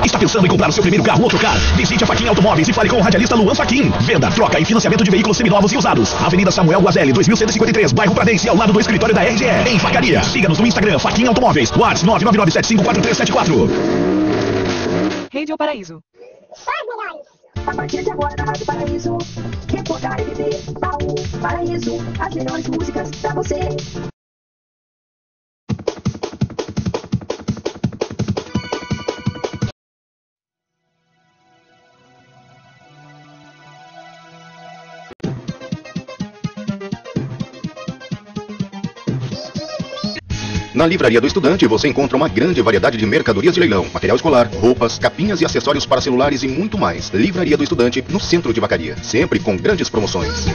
Está pensando em comprar o seu primeiro carro ou trocar? Visite a Faquin Automóveis e fale com o radialista Luan Faquin. Venda, troca e financiamento de veículos seminovos e usados. Avenida Samuel Guazelli, 2153, bairro Pradense, ao lado do escritório da RGE, em Vacaria. Siga-nos no Instagram, Faquin Automóveis. WhatsApp 999754374. Rede Paraíso. Só as melhores. A partir de agora na Rádio Paraíso, reportar MD, Baú, Paraíso, as melhores músicas pra você. Na Livraria do Estudante você encontra uma grande variedade de mercadorias de leilão, material escolar, roupas, capinhas e acessórios para celulares e muito mais. Livraria do Estudante, no centro de Vacaria, sempre com grandes promoções.